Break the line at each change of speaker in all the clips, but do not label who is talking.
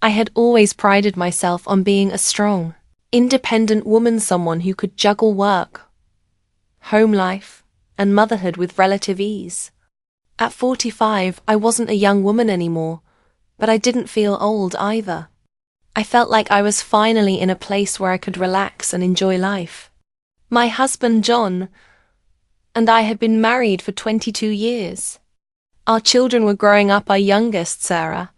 I had always prided myself on being a strong, independent woman, someone who could juggle work, home life, and motherhood with relative ease. At 45, I wasn't a young woman anymore, but I didn't feel old either. I felt like I was finally in a place where I could relax and enjoy life. My husband, John, and I had been married for 22 years. Our children were growing up. Our youngest, Sarah,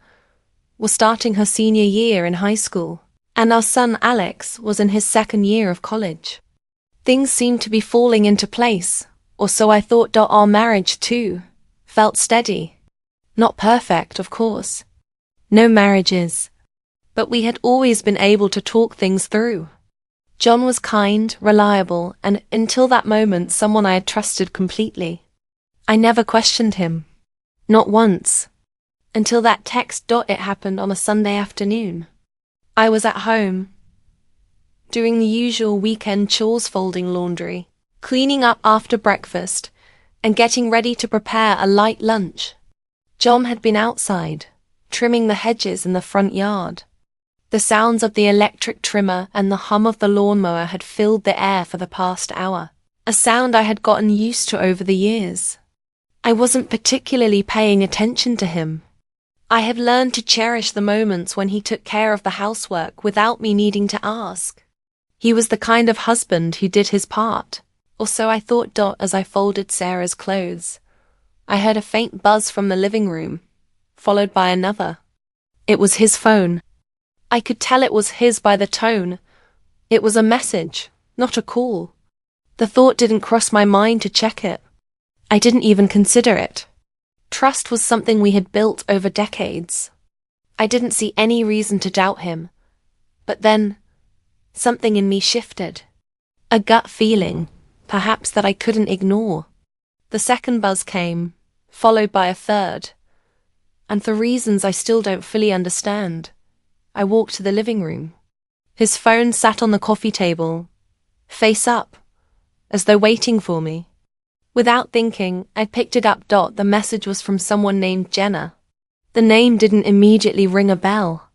was starting her senior year in high school, and our son, Alex, was in his second year of college. Things seemed to be falling into place, or so I thought. Our marriage, too, felt steady. Not perfect, of course. No marriage is. But we had always been able to talk things through. John was kind, reliable, and, until that moment, someone I had trusted completely. I never questioned him. Not once. Until that text. It happened on a Sunday afternoon. I was at home, doing the usual weekend chores, folding laundry, cleaning up after breakfast, and getting ready to prepare a light lunch. John had been outside, trimming the hedges in the front yard. The sounds of the electric trimmer and the hum of the lawnmower had filled the air for the past hour, a sound I had gotten used to over the years. I wasn't particularly paying attention to him. I had learned to cherish the moments when he took care of the housework without me needing to ask. He was the kind of husband who did his part, or so I thought. As I folded Sarah's clothes, I heard a faint buzz from the living room, followed by another. It was his phone. I could tell it was his by the tone. It was a message, not a call. The thought didn't cross my mind to check it. I didn't even consider it. Trust was something we had built over decades. I didn't see any reason to doubt him. But then, something in me shifted. A gut feeling, perhaps, that I couldn't ignore. The second buzz came, followed by a third. And for reasons I still don't fully understand, I walked to the living room. His phone sat on the coffee table, face up, as though waiting for me. Without thinking, I picked it up. The message was from someone named Jenna. The name didn't immediately ring a bell.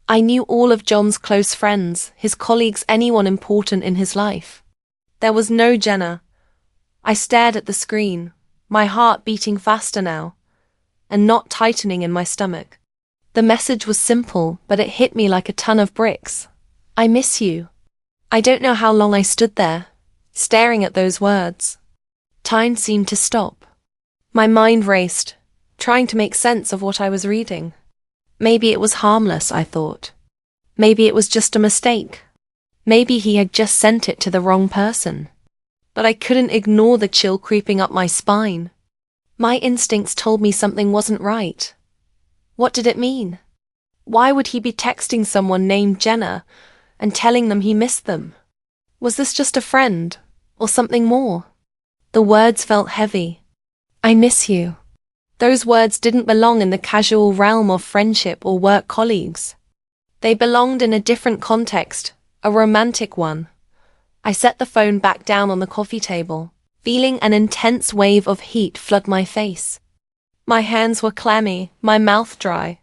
I knew all of John's close friends, his colleagues, anyone important in his life. There was no Jenna. I stared at the screen, my heart beating faster now, and knot tightening in my stomach. The message was simple, but it hit me like a ton of bricks. I miss you. I don't know how long I stood there, staring at those words. Time seemed to stop. My mind raced, trying to make sense of what I was reading. Maybe it was harmless, I thought. Maybe it was just a mistake. Maybe he had just sent it to the wrong person. But I couldn't ignore the chill creeping up my spine. My instincts told me something wasn't right. What did it mean? Why would he be texting someone named Jenna and telling them he missed them? Was this just a friend, or something more? The words felt heavy. I miss you. Those words didn't belong in the casual realm of friendship or work colleagues. They belonged in a different context, a romantic one. I set the phone back down on the coffee table, feeling an intense wave of heat flood my face. My hands were clammy, my mouth dry.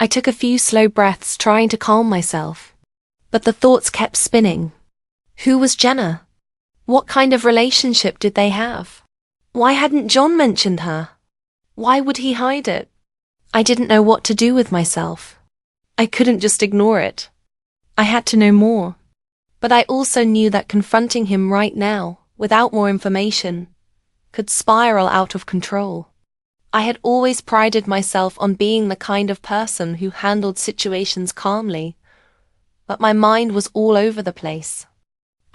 I took a few slow breaths, trying to calm myself. But the thoughts kept spinning. Who was Jenna? What kind of relationship did they have? Why hadn't John mentioned her? Why would he hide it? I didn't know what to do with myself. I couldn't just ignore it. I had to know more. But I also knew that confronting him right now, without more information, could spiral out of control. I had always prided myself on being the kind of person who handled situations calmly, but my mind was all over the place.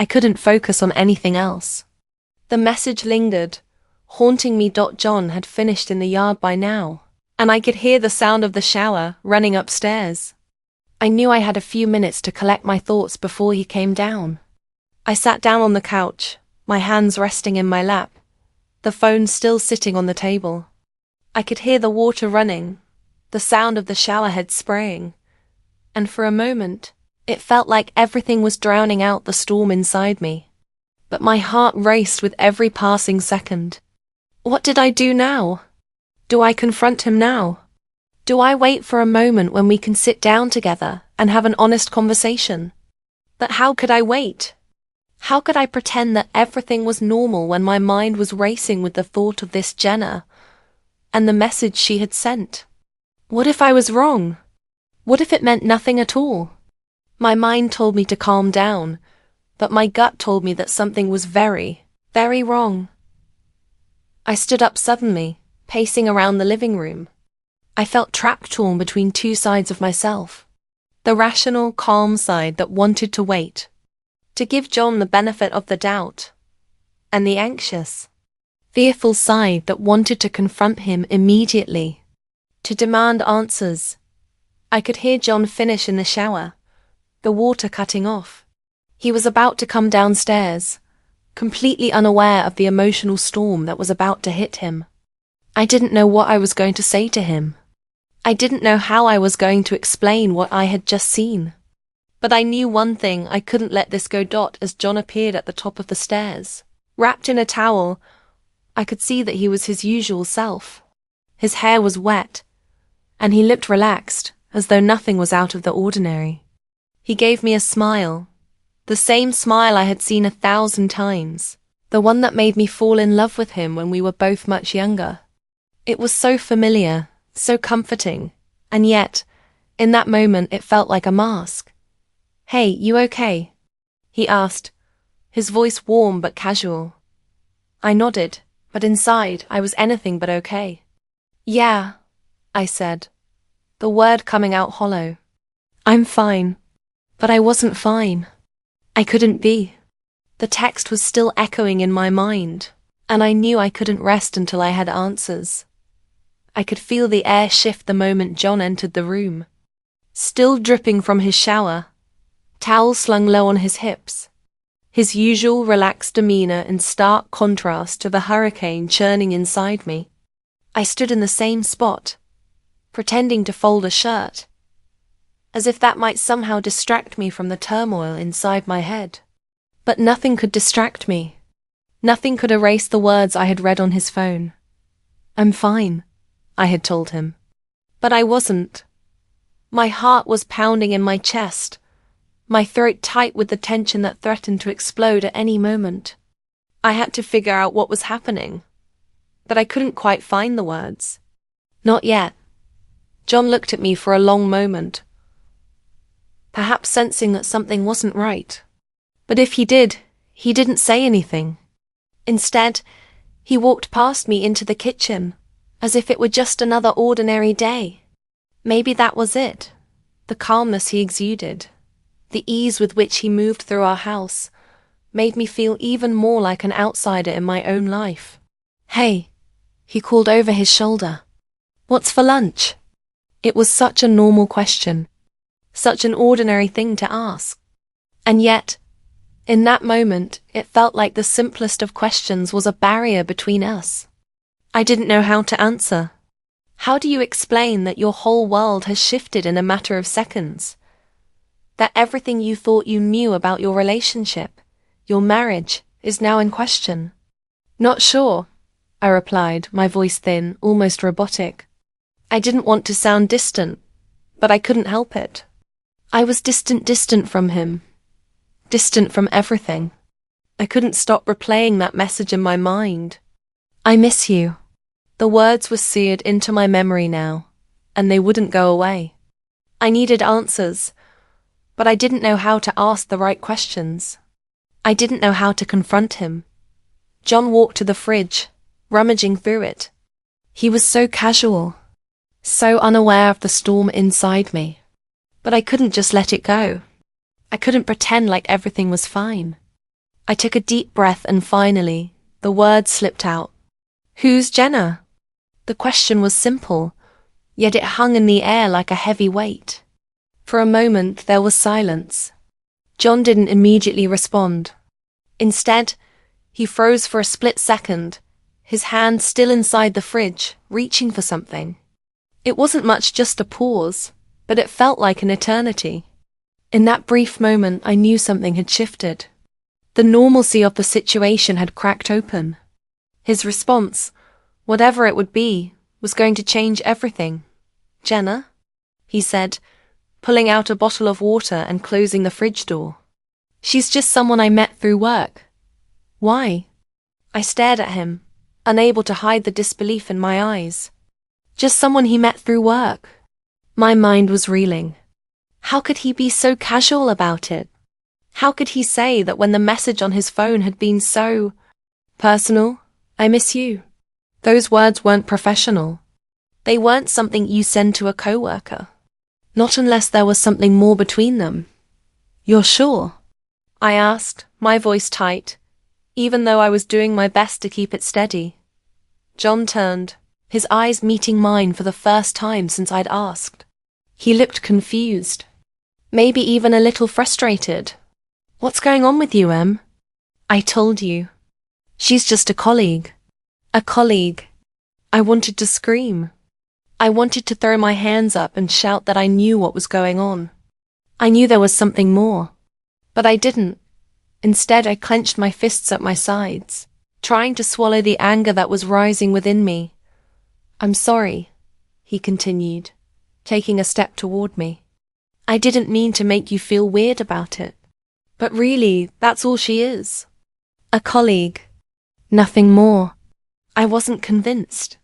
I couldn't focus on anything else. The message lingered, haunting me. John had finished in the yard by now, and I could hear the sound of the shower running upstairs. I knew I had a few minutes to collect my thoughts before he came down. I sat down on the couch, my hands resting in my lap, the phone still sitting on the table. I could hear the water running, the sound of the shower head spraying, and for a moment, it felt like everything was drowning out the storm inside me. But my heart raced with every passing second. What did I do now? Do I confront him now? Do I wait for a moment when we can sit down together and have an honest conversation? But how could I wait? How could I pretend that everything was normal when my mind was racing with the thought of this Jenna and the message she had sent? What if I was wrong? What if it meant nothing at all? My mind told me to calm down, but my gut told me that something was very, very wrong. I stood up suddenly, pacing around the living room. I felt trapped, torn between two sides of myself. The rational, calm side that wanted to wait, to give John the benefit of the doubt, and the anxious, fearful side that wanted to confront him immediately, to demand answers. I could hear John finish in the shower, the water cutting off. He was about to come downstairs, completely unaware of the emotional storm that was about to hit him. I didn't know what I was going to say to him. I didn't know how I was going to explain what I had just seen. But I knew one thing: I couldn't let this go. As John appeared at the top of the stairs, wrapped in a towel, I could see that he was his usual self. His hair was wet, and he looked relaxed, as though nothing was out of the ordinary. He gave me a smile, the same smile I had seen 1,000 times, the one that made me fall in love with him when we were both much younger. It was so familiar, so comforting, and yet, in that moment it felt like a mask. "Hey, you okay?" he asked, his voice warm but casual. I nodded, but inside I was anything but okay. "Yeah," I said, the word coming out hollow. "I'm fine." But I wasn't fine. I couldn't be. The text was still echoing in my mind, and I knew I couldn't rest until I had answers. I could feel the air shift the moment John entered the room. Still dripping from his shower, towel slung low on his hips, his usual relaxed demeanor in stark contrast to the hurricane churning inside me. I stood in the same spot, pretending to fold a shirt, as if that might somehow distract me from the turmoil inside my head. But nothing could distract me. Nothing could erase the words I had read on his phone. "I'm fine," I had told him. But I wasn't. My heart was pounding in my chest, my throat tight with the tension that threatened to explode at any moment. I had to figure out what was happening, but I couldn't quite find the words. Not yet. John looked at me for a long moment, perhaps sensing that something wasn't right. But if he did, he didn't say anything. Instead, he walked past me into the kitchen, as if it were just another ordinary day. Maybe that was it, the calmness he exuded, the ease with which he moved through our house, made me feel even more like an outsider in my own life. "Hey," he called over his shoulder. "What's for lunch?" It was such a normal question, such an ordinary thing to ask. And yet, in that moment, it felt like the simplest of questions was a barrier between us. I didn't know how to answer. How do you explain that your whole world has shifted in a matter of seconds? That everything you thought you knew about your relationship, your marriage, is now in question? "Not sure," I replied, my voice thin, almost robotic. I didn't want to sound distant, but I couldn't help it. I was distant from him. Distant from everything. I couldn't stop replaying that message in my mind. "I miss you." The words were seared into my memory now, and they wouldn't go away. I needed answers, but I didn't know how to ask the right questions. I didn't know how to confront him. John walked to the fridge, rummaging through it. He was so casual, so unaware of the storm inside me. But I couldn't just let it go. I couldn't pretend like everything was fine. I took a deep breath and finally, the words slipped out. "Who's Jenna?" The question was simple, yet it hung in the air like a heavy weight. For a moment there was silence. John didn't immediately respond. Instead, he froze for a split second, his hand still inside the fridge, reaching for something. It wasn't much, just a pause, but it felt like an eternity. In that brief moment, I knew something had shifted. The normalcy of the situation had cracked open. His response, whatever it would be, was going to change everything. Jenna? He said, pulling out a bottle of water and closing the fridge door. She's just someone I met through work. Why? I stared at him, unable to hide the disbelief in my eyes. Just someone he met through work. My mind was reeling. How could he be so casual about it? How could he say that when the message on his phone had been so personal? I miss you. Those words weren't professional. They weren't something you send to a coworker. Not unless there was something more between them. You're sure? I asked, my voice tight, even though I was doing my best to keep it steady. John turned, his eyes meeting mine for the first time since I'd asked. He looked confused, maybe even a little frustrated. What's going on with you, Em? I told you. She's just a colleague. A colleague. I wanted to scream. I wanted to throw my hands up and shout that I knew what was going on. I knew there was something more. But I didn't. Instead, I clenched my fists at my sides, trying to swallow the anger that was rising within me. I'm sorry, he continued, taking a step toward me. I didn't mean to make you feel weird about it. But really, that's all she is. A colleague. Nothing more. I wasn't convinced.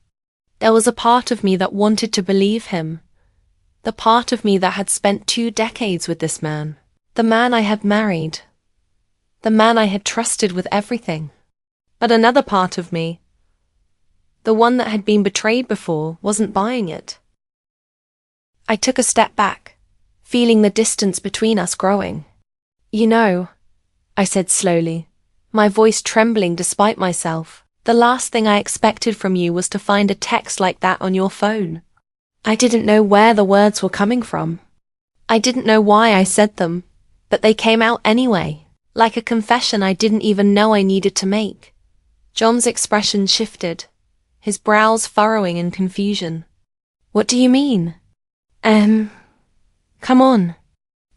There was a part of me that wanted to believe him. The part of me that had spent 2 decades with this man. The man I had married. The man I had trusted with everything. But another part of me, the one that had been betrayed before, wasn't buying it. I took a step back, feeling the distance between us growing. You know, I said slowly, my voice trembling despite myself, the last thing I expected from you was to find a text like that on your phone. I didn't know where the words were coming from. I didn't know why I said them, but they came out anyway, like a confession I didn't even know I needed to make. John's expression shifted, his brows furrowing in confusion. What do you mean? Come on.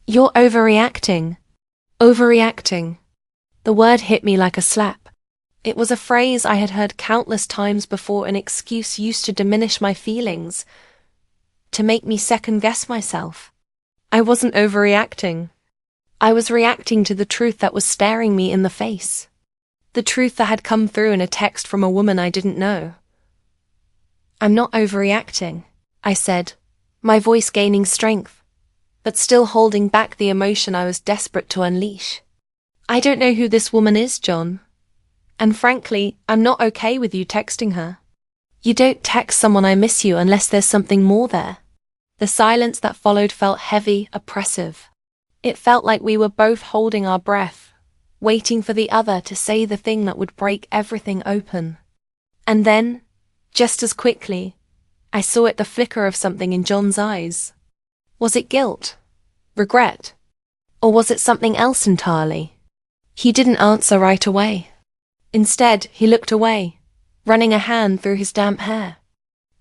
You're overreacting. Overreacting. The word hit me like a slap. It was a phrase I had heard countless times before, an excuse used to diminish my feelings, to make me second-guess myself. I wasn't overreacting. I was reacting to the truth that was staring me in the face. The truth that had come through in a text from a woman I didn't know. I'm not overreacting, I said, my voice gaining strength, but still holding back the emotion I was desperate to unleash. I don't know who this woman is, John. And frankly, I'm not okay with you texting her. You don't text someone I miss you unless there's something more there. The silence that followed felt heavy, oppressive. It felt like we were both holding our breath, waiting for the other to say the thing that would break everything open. And then, just as quickly, I saw the flicker of something in John's eyes. Was it guilt? Regret? Or was it something else entirely? He didn't answer right away. Instead, he looked away, running a hand through his damp hair.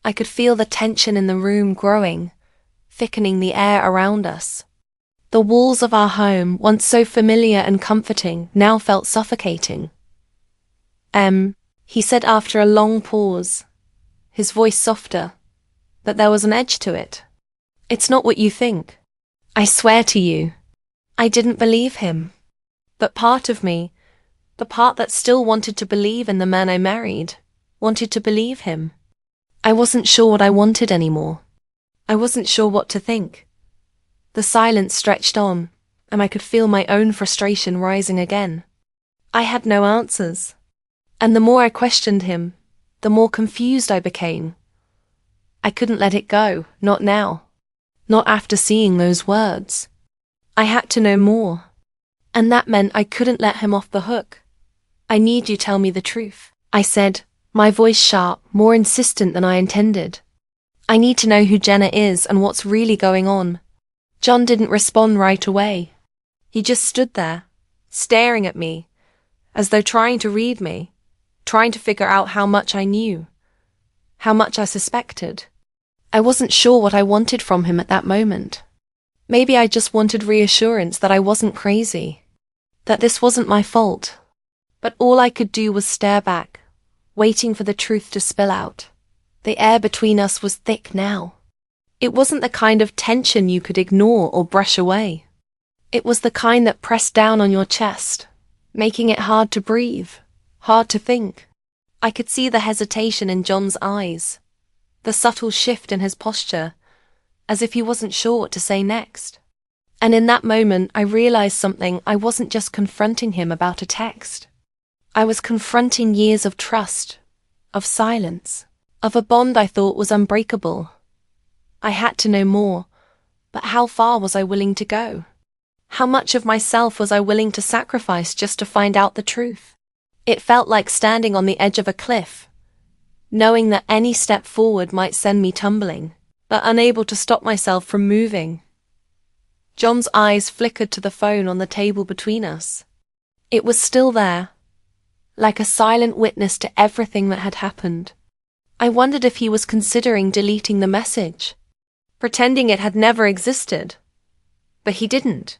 I could feel the tension in the room growing, thickening the air around us. The walls of our home, once so familiar and comforting, now felt suffocating. He said after a long pause, his voice softer, but there was an edge to it. It's not what you think. I swear to you. I didn't believe him. But part of me, the part that still wanted to believe in the man I married, wanted to believe him. I wasn't sure what I wanted anymore. I wasn't sure what to think. The silence stretched on, and I could feel my own frustration rising again. I had no answers. And the more I questioned him, the more confused I became. I couldn't let it go, not now. Not after seeing those words. I had to know more. And that meant I couldn't let him off the hook. I need you to tell me the truth, I said, my voice sharp, more insistent than I intended. I need to know who Jenna is and what's really going on. John didn't respond right away. He just stood there, staring at me, as though trying to read me, trying to figure out how much I knew, how much I suspected. I wasn't sure what I wanted from him at that moment. Maybe I just wanted reassurance that I wasn't crazy, that this wasn't my fault. But all I could do was stare back, waiting for the truth to spill out. The air between us was thick now. It wasn't the kind of tension you could ignore or brush away. It was the kind that pressed down on your chest, making it hard to breathe, hard to think. I could see the hesitation in John's eyes, the subtle shift in his posture, as if he wasn't sure what to say next. And in that moment, I realized something. I wasn't just confronting him about a text. I was confronting years of trust, of silence, of a bond I thought was unbreakable. I had to know more, but how far was I willing to go? How much of myself was I willing to sacrifice just to find out the truth? It felt like standing on the edge of a cliff, knowing that any step forward might send me tumbling, but unable to stop myself from moving. John's eyes flickered to the phone on the table between us. It was still there, like a silent witness to everything that had happened. I wondered if he was considering deleting the message, pretending it had never existed. But he didn't.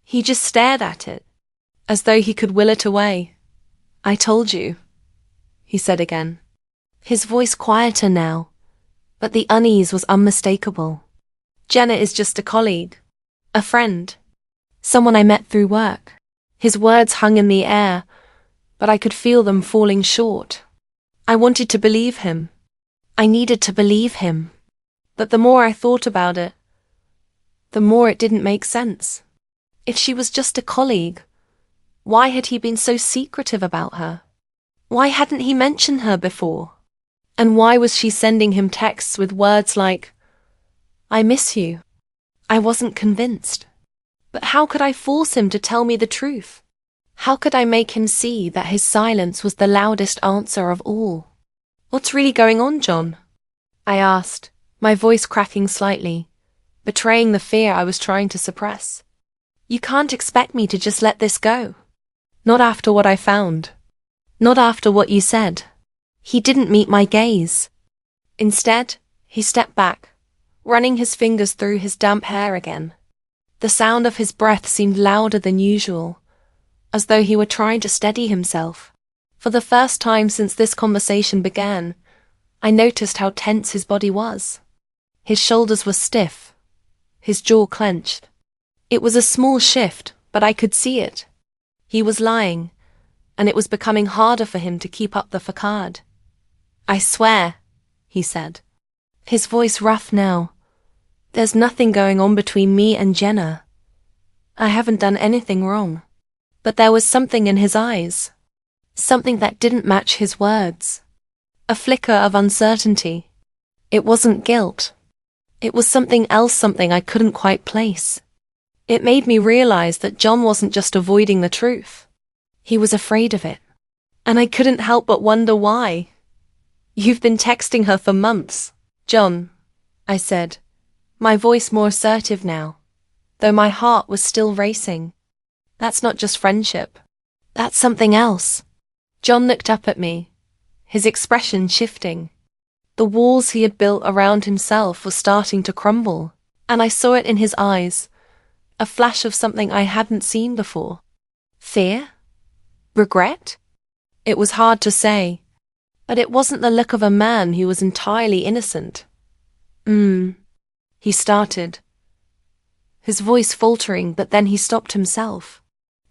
He just stared at it, as though he could will it away. "I told you," he said again. His voice quieter now, but the unease was unmistakable. "Jenna is just a colleague, a friend, someone I met through work." His words hung in the air, but I could feel them falling short. I wanted to believe him. I needed to believe him. But the more I thought about it, the more it didn't make sense. If she was just a colleague, why had he been so secretive about her? Why hadn't he mentioned her before? And why was she sending him texts with words like, "I miss you"? I wasn't convinced. But how could I force him to tell me the truth? How could I make him see that his silence was the loudest answer of all? "What's really going on, John?" I asked, my voice cracking slightly, betraying the fear I was trying to suppress. "You can't expect me to just let this go. Not after what I found. Not after what you said." He didn't meet my gaze. Instead, he stepped back, running his fingers through his damp hair again. The sound of his breath seemed louder than usual, as though he were trying to steady himself. For the first time since this conversation began, I noticed how tense his body was. His shoulders were stiff, his jaw clenched. It was a small shift, but I could see it. He was lying, and it was becoming harder for him to keep up the facade. "I swear," he said, his voice rough now, "there's nothing going on between me and Jenna. I haven't done anything wrong." But there was something in his eyes, something that didn't match his words. A flicker of uncertainty. It wasn't guilt. It was something else, something I couldn't quite place. It made me realize that John wasn't just avoiding the truth. He was afraid of it. And I couldn't help but wonder why. "You've been texting her for months, John," I said, my voice more assertive now, though my heart was still racing. "That's not just friendship. That's something else." John looked up at me, his expression shifting. The walls he had built around himself were starting to crumble, and I saw it in his eyes, a flash of something I hadn't seen before. Fear? Regret? It was hard to say, but it wasn't the look of a man who was entirely innocent. He started, his voice faltering, but then he stopped himself.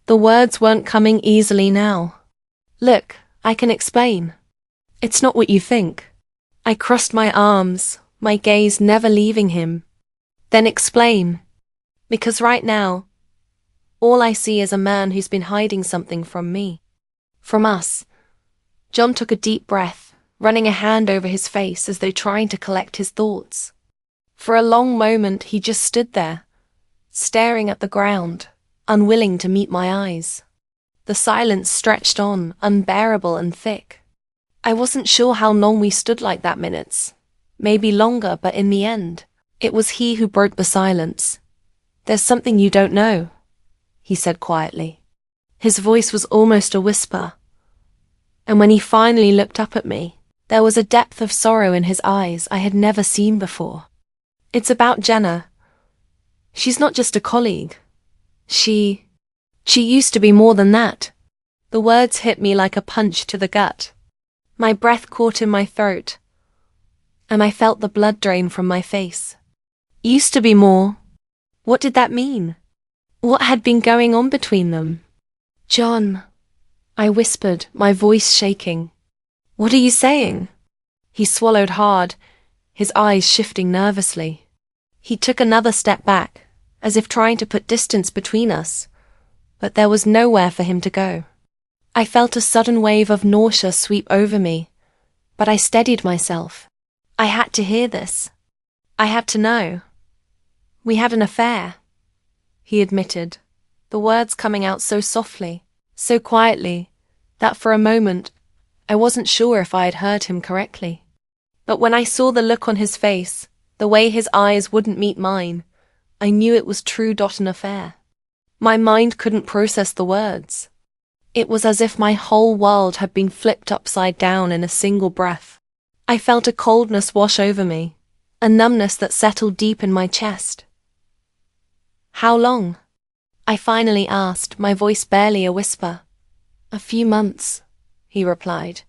The words weren't coming easily now. "Look, I can explain. It's not what you think." I crossed my arms, my gaze never leaving him. "Then explain. Because right now, all I see is a man who's been hiding something from me. From us." John took a deep breath, running a hand over his face as though trying to collect his thoughts. For a long moment he just stood there, staring at the ground, unwilling to meet my eyes. The silence stretched on, unbearable and thick. I wasn't sure how long we stood like that, minutes, maybe longer, but in the end, it was he who broke the silence. "There's something you don't know," he said quietly. His voice was almost a whisper, and when he finally looked up at me, there was a depth of sorrow in his eyes I had never seen before. "It's about Jenna. She's not just a colleague. She used to be more than that." The words hit me like a punch to the gut. My breath caught in my throat, and I felt the blood drain from my face. Used to be more. What did that mean? What had been going on between them? John, I whispered, my voice shaking. What are you saying? He swallowed hard, his eyes shifting nervously. He took another step back, as if trying to put distance between us, but there was nowhere for him to go. I felt a sudden wave of nausea sweep over me, but I steadied myself. I had to hear this. I had to know. We had an affair, he admitted, the words coming out so softly, so quietly, that for a moment I wasn't sure if I had heard him correctly. But when I saw the look on his face, the way his eyes wouldn't meet mine, I knew it was true. An affair. My mind couldn't process the words. It was as if my whole world had been flipped upside down in a single breath. I felt a coldness wash over me, a numbness that settled deep in my chest. How long? I finally asked, my voice barely a whisper. A few months, he replied,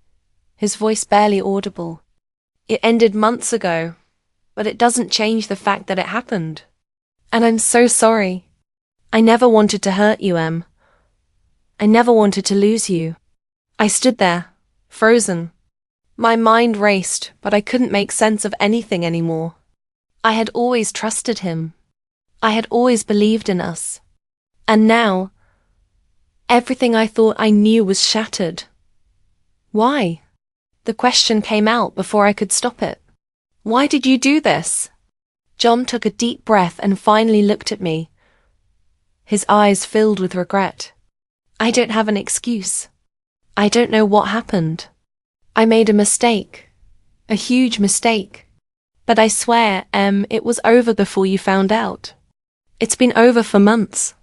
his voice barely audible. It ended months ago, but it doesn't change the fact that it happened. And I'm so sorry. I never wanted to hurt you, Em. I never wanted to lose you. I stood there, frozen. My mind raced, but I couldn't make sense of anything anymore. I had always trusted him. I had always believed in us. And now, everything I thought I knew was shattered. Why? The question came out before I could stop it. Why did you do this? John took a deep breath and finally looked at me, his eyes filled with regret. I don't have an excuse. I don't know what happened. I made a mistake. A huge mistake. But I swear, Em, it was over before you found out. It's been over for months.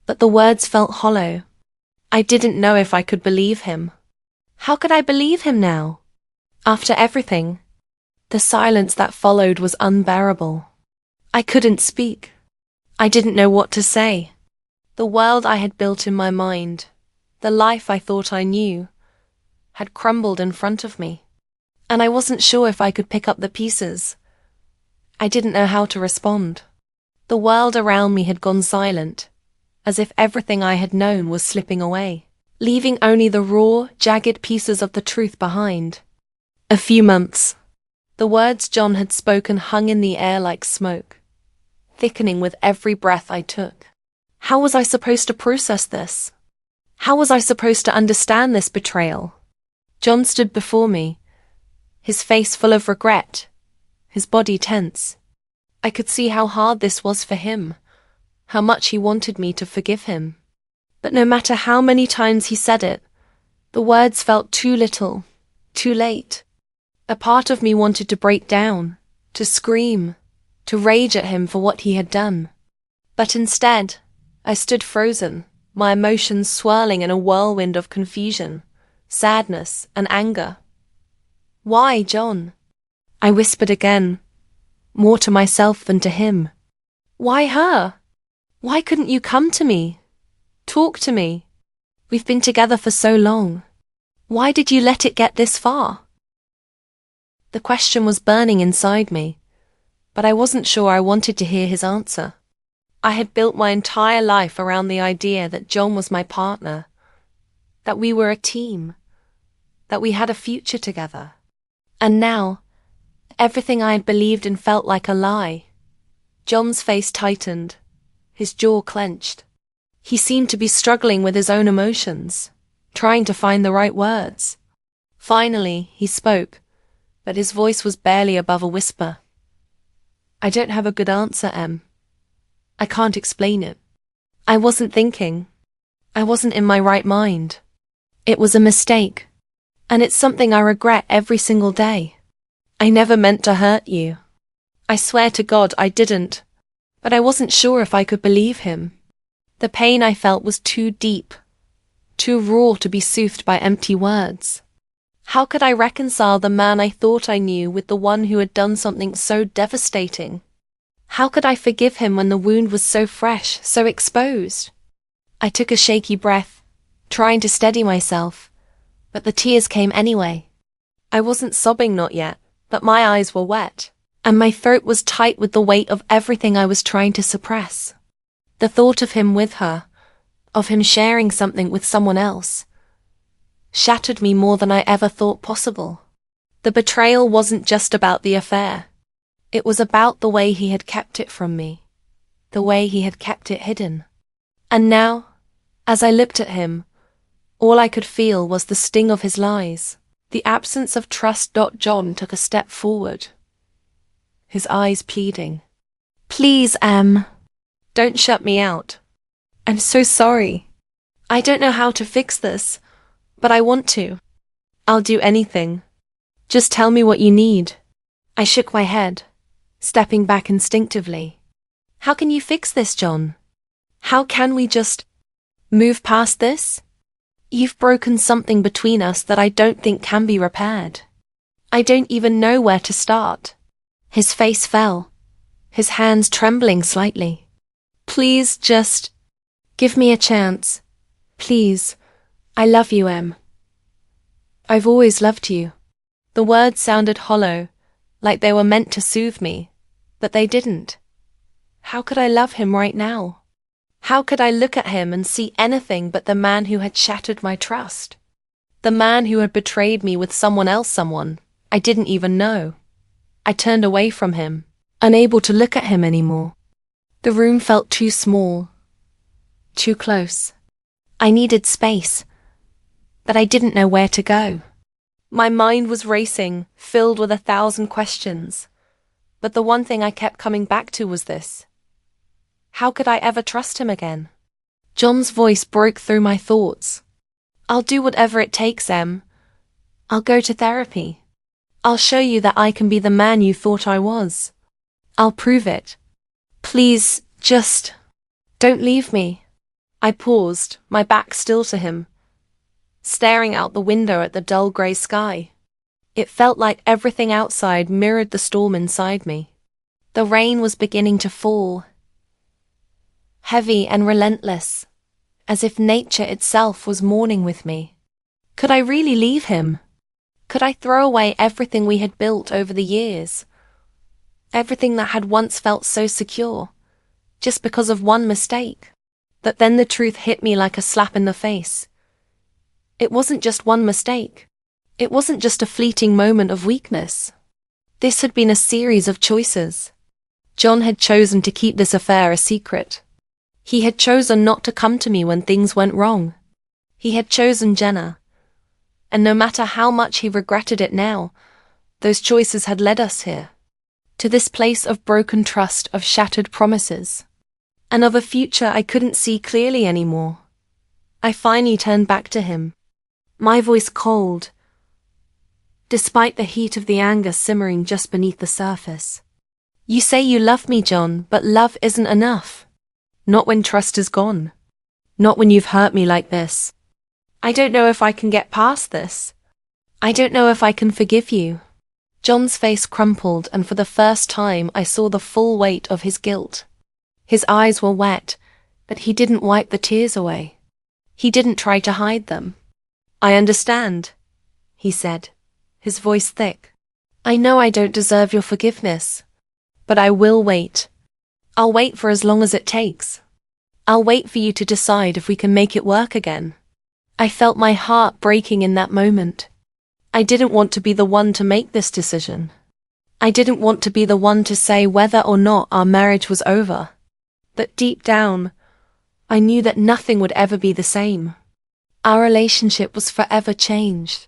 But the words felt hollow. I didn't know if I could believe him. How could I believe him now? After everything, the silence that followed was unbearable. I couldn't speak. I didn't know what to say. The world I had built in my mind, the life I thought I knew, had crumbled in front of me, and I wasn't sure if I could pick up the pieces. I didn't know how to respond. The world around me had gone silent, as if everything I had known was slipping away, leaving only the raw, jagged pieces of the truth behind. A few months. The words John had spoken hung in the air like smoke, thickening with every breath I took. How was I supposed to process this? How was I supposed to understand this betrayal? John stood before me, his face full of regret, his body tense. I could see how hard this was for him, how much he wanted me to forgive him. But no matter how many times he said it, the words felt too little, too late. A part of me wanted to break down, to scream, to rage at him for what he had done. But instead, I stood frozen, my emotions swirling in a whirlwind of confusion, sadness, and anger. Why, John? I whispered again, more to myself than to him. Why her? Why couldn't you come to me? Talk to me. We've been together for so long. Why did you let it get this far? The question was burning inside me, but I wasn't sure I wanted to hear his answer. I had built my entire life around the idea that John was my partner, that we were a team, that we had a future together. And now, everything I had believed in felt like a lie. John's face tightened, his jaw clenched. He seemed to be struggling with his own emotions, trying to find the right words. Finally, he spoke, but his voice was barely above a whisper. I don't have a good answer, Em. I can't explain it. I wasn't thinking. I wasn't in my right mind. It was a mistake, and it's something I regret every single day. I never meant to hurt you. I swear to God I didn't, but I wasn't sure if I could believe him. The pain I felt was too deep, too raw to be soothed by empty words. How could I reconcile the man I thought I knew with the one who had done something so devastating? How could I forgive him when the wound was so fresh, so exposed? I took a shaky breath, trying to steady myself, but the tears came anyway. I wasn't sobbing, not yet. but my eyes were wet, and my throat was tight with the weight of everything I was trying to suppress. The thought of him with her, of him sharing something with someone else, shattered me more than I ever thought possible. The betrayal wasn't just about the affair. It was about the way he had kept it from me, the way he had kept it hidden. And now, as I looked at him, all I could feel was the sting of his lies, the absence of trust. John took a step forward, his eyes pleading. "Please, don't shut me out. I'm so sorry. I don't know how to fix this, but I want to. I'll do anything. Just tell me what you need." I shook my head, stepping back instinctively. "How can you fix this, John? How can we just move past this? You've broken something between us that I don't think can be repaired. I don't even know where to start." His face fell, his hands trembling slightly. "Please just give me a chance. Please. I love you, Em. I've always loved you." The words sounded hollow, like they were meant to soothe me, but they didn't. How could I love him right now? How could I look at him and see anything but the man who had shattered my trust? The man who had betrayed me with someone I didn't even know. I turned away from him, unable to look at him anymore. The room felt too small, too close. I needed space, but I didn't know where to go. My mind was racing, filled with 1,000 questions. But the one thing I kept coming back to was this. How could I ever trust him again? John's voice broke through my thoughts. "I'll do whatever it takes, Em. I'll go to therapy. I'll show you that I can be the man you thought I was. I'll prove it. Please, just don't leave me." I paused, my back still to him, staring out the window at the dull grey sky. It felt like everything outside mirrored the storm inside me. The rain was beginning to fall, heavy and relentless, as if nature itself was mourning with me. Could I really leave him? Could I throw away everything we had built over the years? Everything that had once felt so secure, just because of one mistake? But then the truth hit me like a slap in the face. It wasn't just one mistake. It wasn't just a fleeting moment of weakness. This had been a series of choices. John had chosen to keep this affair a secret. He had chosen not to come to me when things went wrong. He had chosen Jenna. And no matter how much he regretted it now, those choices had led us here. To this place of broken trust, of shattered promises, and of a future I couldn't see clearly anymore. I finally turned back to him, my voice cold, despite the heat of the anger simmering just beneath the surface. "You say you love me, John, but love isn't enough. Not when trust is gone. Not when you've hurt me like this. I don't know if I can get past this. I don't know if I can forgive you." John's face crumpled, and for the first time I saw the full weight of his guilt. His eyes were wet, but he didn't wipe the tears away. He didn't try to hide them. "I understand," he said, his voice thick. "I know I don't deserve your forgiveness, but I will wait. I'll wait for as long as it takes. I'll wait for you to decide if we can make it work again." I felt my heart breaking in that moment. I didn't want to be the one to make this decision. I didn't want to be the one to say whether or not our marriage was over. But deep down, I knew that nothing would ever be the same. Our relationship was forever changed.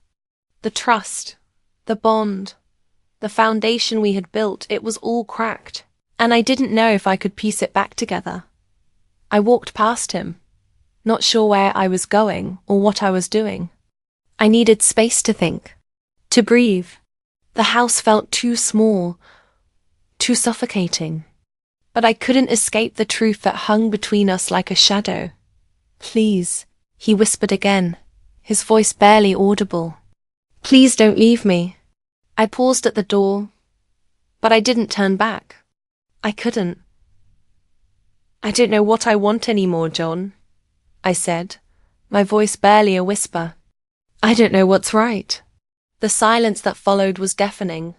The trust, the bond, the foundation we had built, it was all cracked, and I didn't know if I could piece it back together. I walked past him, not sure where I was going or what I was doing. I needed space to think, to breathe. The house felt too small, too suffocating. But I couldn't escape the truth that hung between us like a shadow. "Please," he whispered again, his voice barely audible. "Please don't leave me." I paused at the door, but I didn't turn back. I couldn't. "I don't know what I want anymore, John," I said, my voice barely a whisper. "I don't know what's right." The silence that followed was deafening,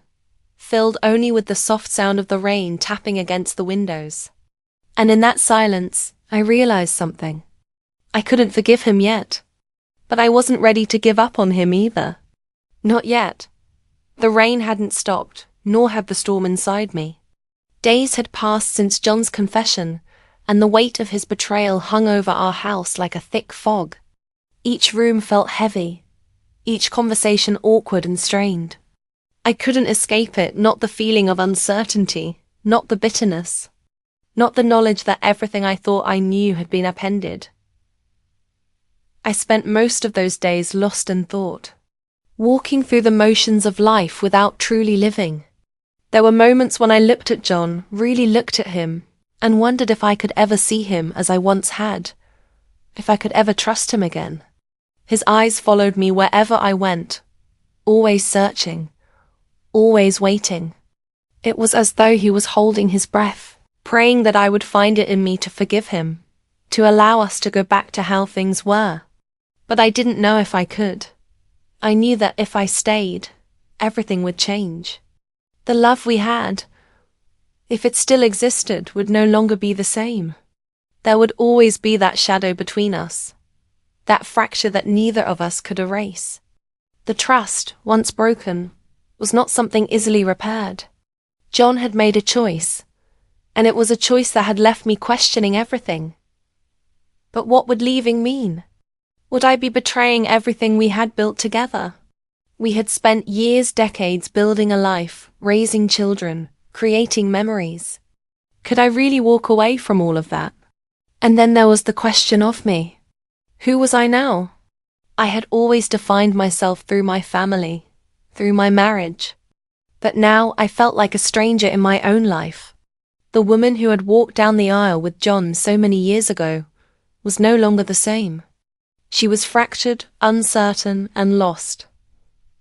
filled only with the soft sound of the rain tapping against the windows. And in that silence, I realized something. I couldn't forgive him yet. But I wasn't ready to give up on him either. Not yet. The rain hadn't stopped, nor had the storm inside me. Days had passed since John's confession, and the weight of his betrayal hung over our house like a thick fog. Each room felt heavy, each conversation awkward and strained. I couldn't escape it, not the feeling of uncertainty, not the bitterness, not the knowledge that everything I thought I knew had been upended. I spent most of those days lost in thought, walking through the motions of life without truly living. There were moments when I looked at John, really looked at him, and wondered if I could ever see him as I once had, if I could ever trust him again. His eyes followed me wherever I went, always searching, always waiting. It was as though he was holding his breath, praying that I would find it in me to forgive him, to allow us to go back to how things were. But I didn't know if I could. I knew that if I stayed, everything would change. The love we had, if it still existed, would no longer be the same. There would always be that shadow between us, that fracture that neither of us could erase. The trust, once broken, was not something easily repaired. John had made a choice, and it was a choice that had left me questioning everything. But what would leaving mean? Would I be betraying everything we had built together? We had spent years, decades building a life, raising children, creating memories. Could I really walk away from all of that? And then there was the question of me. Who was I now? I had always defined myself through my family, through my marriage. But now I felt like a stranger in my own life. The woman who had walked down the aisle with John so many years ago was no longer the same. She was fractured, uncertain, and lost.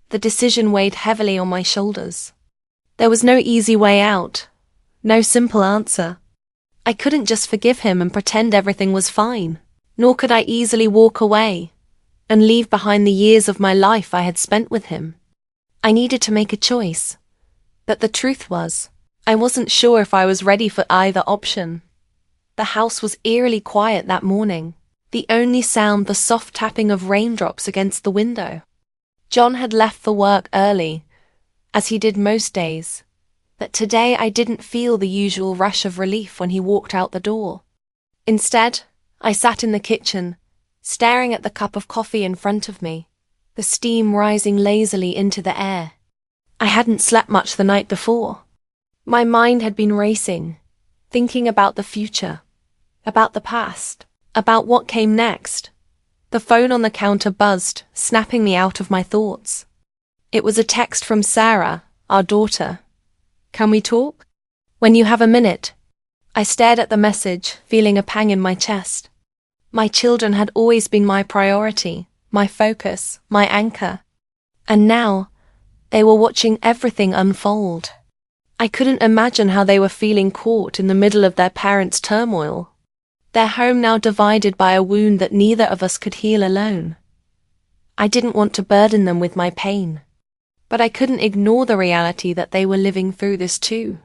The decision weighed heavily on my shoulders. There was no easy way out, no simple answer. I couldn't just forgive him and pretend everything was fine, nor could I easily walk away and leave behind the years of my life I had spent with him. I needed to make a choice, but the truth was, I wasn't sure if I was ready for either option. The house was eerily quiet that morning. The only sound the soft tapping of raindrops against the window. John had left for work early, as he did most days, but today I didn't feel the usual rush of relief when he walked out the door. Instead, I sat in the kitchen, staring at the cup of coffee in front of me, the steam rising lazily into the air. I hadn't slept much the night before. My mind had been racing, thinking about the future, about the past, about what came next. The phone on the counter buzzed, snapping me out of my thoughts. It was a text from Sarah, our daughter. "Can we talk?" "When you have a minute." I stared at the message, feeling a pang in my chest. My children had always been my priority, my focus, my anchor. And now, they were watching everything unfold. I couldn't imagine how they were feeling caught in the middle of their parents' turmoil. Their home now divided by a wound that neither of us could heal alone. I didn't want to burden them with my pain, but I couldn't ignore the reality that they were living through this too.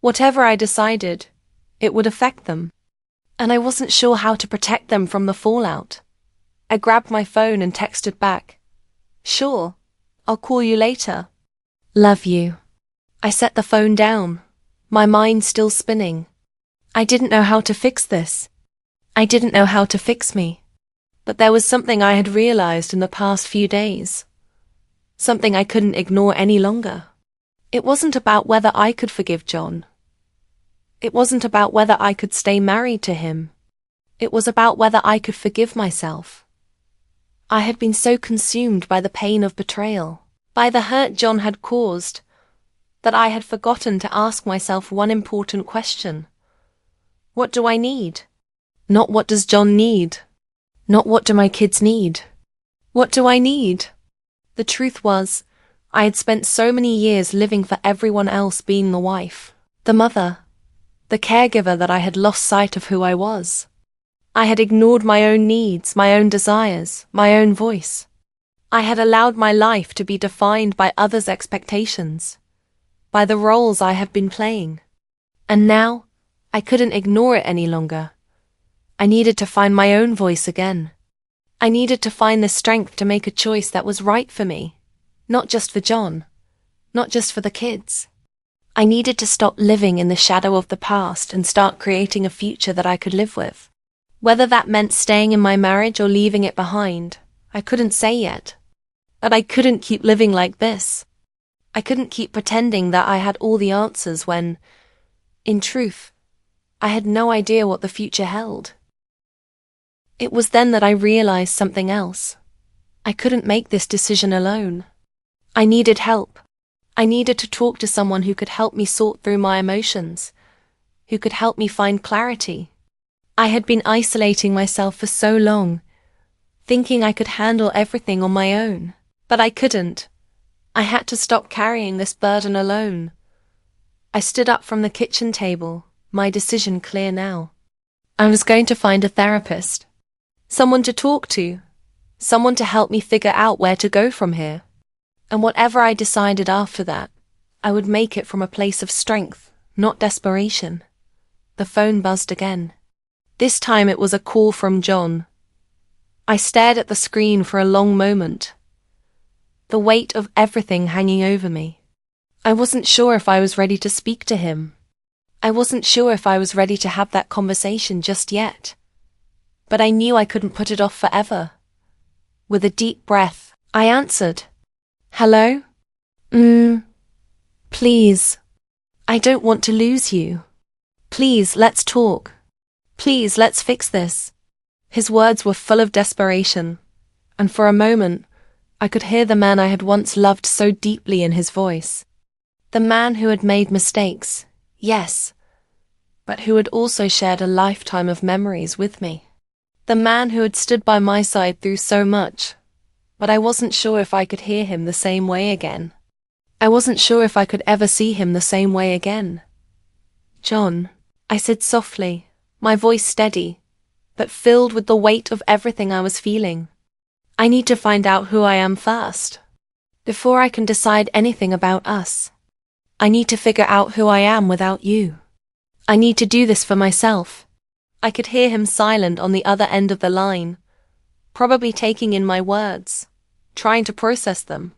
Whatever I decided, it would affect them, and I wasn't sure how to protect them from the fallout. I grabbed my phone and texted back, "Sure, I'll call you later. Love you." I set the phone down, my mind still spinning. I didn't know how to fix this. I didn't know how to fix me. But there was something I had realized in the past few days. Something I couldn't ignore any longer. It wasn't about whether I could forgive John. It wasn't about whether I could stay married to him. It was about whether I could forgive myself. I had been so consumed by the pain of betrayal, by the hurt John had caused, that I had forgotten to ask myself one important question. What do I need? Not what does John need? Not what do my kids need? What do I need? The truth was, I had spent so many years living for everyone else being the wife, the mother, the caregiver that I had lost sight of who I was. I had ignored my own needs, my own desires, my own voice. I had allowed my life to be defined by others' expectations. by the roles I have been playing. And now, I couldn't ignore it any longer. I needed to find my own voice again. I needed to find the strength to make a choice that was right for me. Not just for John. Not just for the kids. I needed to stop living in the shadow of the past and start creating a future that I could live with. Whether that meant staying in my marriage or leaving it behind, I couldn't say yet. But I couldn't keep living like this. I couldn't keep pretending that I had all the answers when, in truth, I had no idea what the future held. It was then that I realized something else. I couldn't make this decision alone. I needed help. I needed to talk to someone who could help me sort through my emotions, who could help me find clarity. I had been isolating myself for so long, thinking I could handle everything on my own, but I couldn't. I had to stop carrying this burden alone. I stood up from the kitchen table, my decision clear now. I was going to find a therapist, someone to talk to, someone to help me figure out where to go from here. And whatever I decided after that, I would make it from a place of strength, not desperation. The phone buzzed again. This time it was a call from John. I stared at the screen for a long moment, the weight of everything hanging over me. I wasn't sure if I was ready to speak to him. I wasn't sure if I was ready to have that conversation just yet. But I knew I couldn't put it off forever. With a deep breath, I answered. Hello? Please. I don't want to lose you. Please, let's talk. Please, let's fix this. His words were full of desperation, and for a moment, I could hear the man I had once loved so deeply in his voice. The man who had made mistakes, yes, but who had also shared a lifetime of memories with me. The man who had stood by my side through so much, but I wasn't sure if I could hear him the same way again. I wasn't sure if I could ever see him the same way again. John, I said softly, my voice steady, but filled with the weight of everything I was feeling. I need to find out who I am first, before I can decide anything about us. I need to figure out who I am without you. I need to do this for myself. I could hear him silent on the other end of the line, probably taking in my words, trying to process them.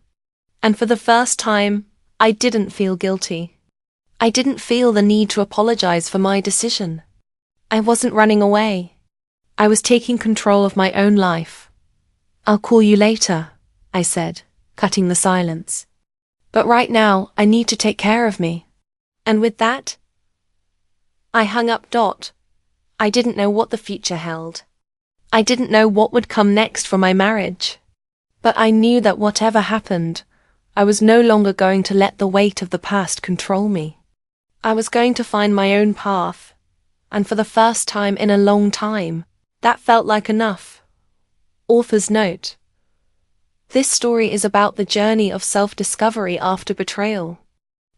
And for the first time, I didn't feel guilty. I didn't feel the need to apologize for my decision. I wasn't running away. I was taking control of my own life. I'll call you later, I said, cutting the silence. But right now, I need to take care of me. And with that, I hung up. I didn't know what the future held. I didn't know what would come next for my marriage. But I knew that whatever happened, I was no longer going to let the weight of the past control me. I was going to find my own path, and for the first time in a long time, that felt like enough. Author's note. This story is about the journey of self-discovery after betrayal.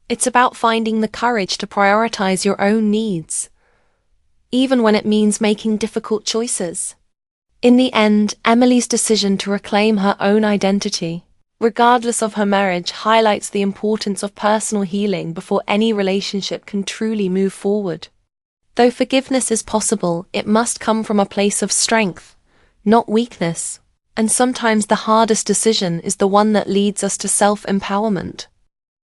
It's about finding the courage to prioritize your own needs, even when it means making difficult choices. In the end, Emily's decision to reclaim her own identity, regardless of her marriage, highlights the importance of personal healing before any relationship can truly move forward. Though forgiveness is possible, it must come from a place of strength, not weakness, and sometimes the hardest decision is the one that leads us to self-empowerment.